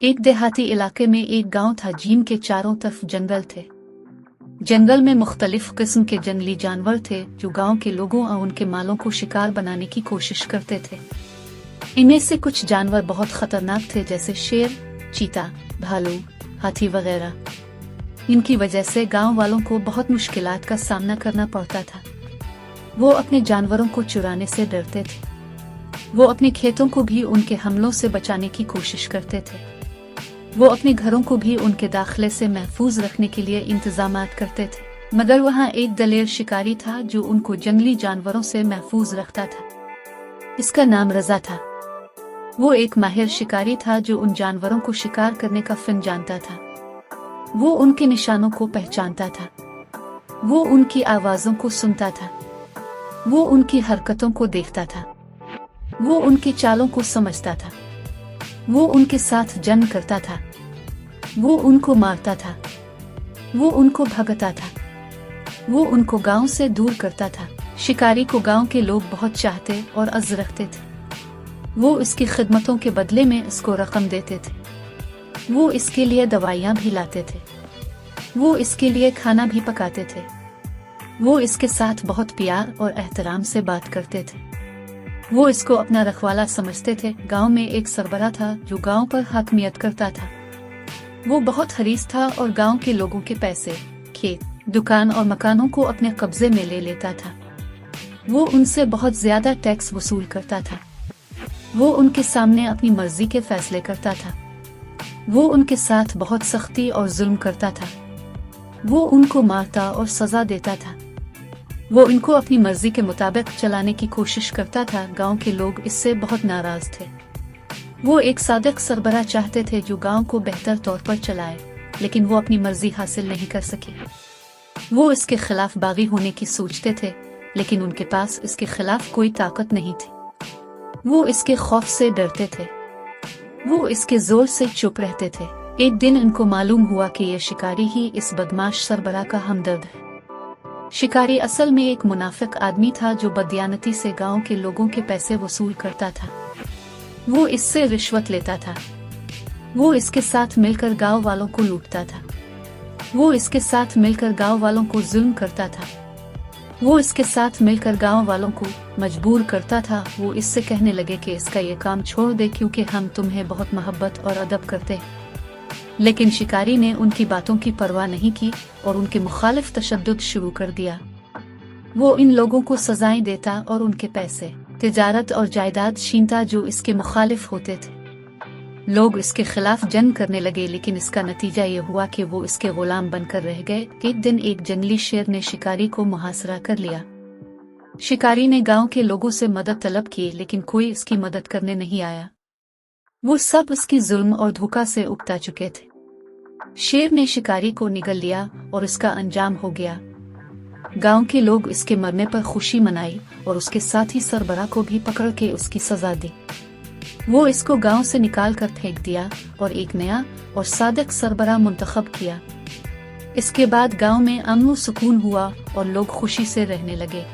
एक देहाती इलाके में एक गांव था जिनके चारों तरफ जंगल थे। जंगल में मुख्तलिफ किस्म के जंगली जानवर थे जो गांव के लोगों और उनके मालों को शिकार बनाने की कोशिश करते थे। इनमें से कुछ जानवर बहुत खतरनाक थे, जैसे शेर, चीता, भालू, हाथी वगैरह। इनकी वजह से गांव वालों को बहुत मुश्किलात का सामना करना पड़ता था। वो अपने जानवरों को चुराने से डरते थे। वो अपने खेतों को भी उनके हमलों से बचाने की कोशिश करते थे। वो अपने घरों को भी उनके दाखिले से महफूज रखने के लिए इंतजामात करते थे। मगर वहाँ एक दलेर शिकारी था जो उनको जंगली जानवरों से महफूज रखता था। इसका नाम रजा था। वो एक माहिर शिकारी था जो उन जानवरों को शिकार करने का फन जानता था। वो उनके निशानों को पहचानता था। वो उनकी आवाजों को सुनता था। वो उनकी हरकतों को देखता था। वो उनकी चालों को समझता था। वो उनके साथ जंग करता था। वो उनको मारता था। वो उनको भगाता था। वो उनको गांव से दूर करता था। शिकारी को गांव के लोग बहुत चाहते और अज़्ज़ रखते थे। वो इसकी खिदमतों के बदले में इसको रकम देते थे। वो इसके लिए दवाइयाँ भी लाते थे। वो इसके लिए खाना भी पकाते थे। वो इसके साथ बहुत प्यार और एहतराम से बात करते थे। वो इसको अपना रखवाला समझते थे। गांव में एक सरबरा था जो गांव पर हाकमियत करता था। वो बहुत हरीस था और गांव के लोगों के पैसे, खेत, दुकान और मकानों को अपने कब्जे में ले लेता था। वो उनसे बहुत ज्यादा टैक्स वसूल करता था। वो उनके सामने अपनी मर्जी के फैसले करता था। वो उनके साथ बहुत सख्ती और जुल्म करता था। वो उनको मारता और सजा देता था। वो इनको अपनी मर्जी के मुताबिक चलाने की कोशिश करता था। गांव के लोग इससे बहुत नाराज थे। वो एक सादिक सरबरा चाहते थे जो गांव को बेहतर तौर पर चलाए, लेकिन वो अपनी मर्जी हासिल नहीं कर सके। वो इसके खिलाफ बागी होने की सोचते थे, लेकिन उनके पास इसके खिलाफ कोई ताकत नहीं थी। वो इसके खौफ से डरते थे। वो इसके जोर से चुप रहते थे। एक दिन इनको मालूम हुआ कि यह शिकारी ही इस बदमाश सरबरा का हमदर्द है। शिकारी असल में एक मुनाफिक आदमी था जो बदयानती से गांव के लोगों के पैसे वसूल करता था। वो इससे रिश्वत लेता था। वो इसके साथ मिलकर गांव वालों को लूटता था। वो इसके साथ मिलकर गांव वालों को जुल्म करता था। वो इसके साथ मिलकर गांव वालों को मजबूर करता था। वो इससे कहने लगे कि इसका ये काम छोड़ दे क्योंकि हम तुम्हें बहुत मोहब्बत और अदब करते हैं। लेकिन शिकारी ने उनकी बातों की परवाह नहीं की और उनके मुखालिफ तशद्दुद शुरू कर दिया। वो इन लोगों को सजाएं देता और उनके पैसे, तिजारत और जायदाद छीनता जो इसके मुखालिफ होते थे। लोग इसके खिलाफ जंग करने लगे, लेकिन इसका नतीजा ये हुआ कि वो इसके गुलाम बनकर रह गए। एक दिन एक जंगली शेर ने शिकारी को मुहासरा कर लिया। शिकारी ने गांव के लोगों से मदद तलब की, लेकिन कोई इसकी मदद करने नहीं आया। वो सब इसकी जुल्म और धोखा से उबता चुके थे। शेर ने शिकारी को निगल लिया और इसका अंजाम हो गया। गांव के लोग इसके मरने पर खुशी मनाई और उसके साथ ही सरबरा को भी पकड़ के उसकी सजा दी। वो इसको गांव से निकाल कर फेंक दिया और एक नया और सादिक सरबरा मुंतखब किया। इसके बाद गांव में अमन व सुकून हुआ और लोग खुशी से रहने लगे।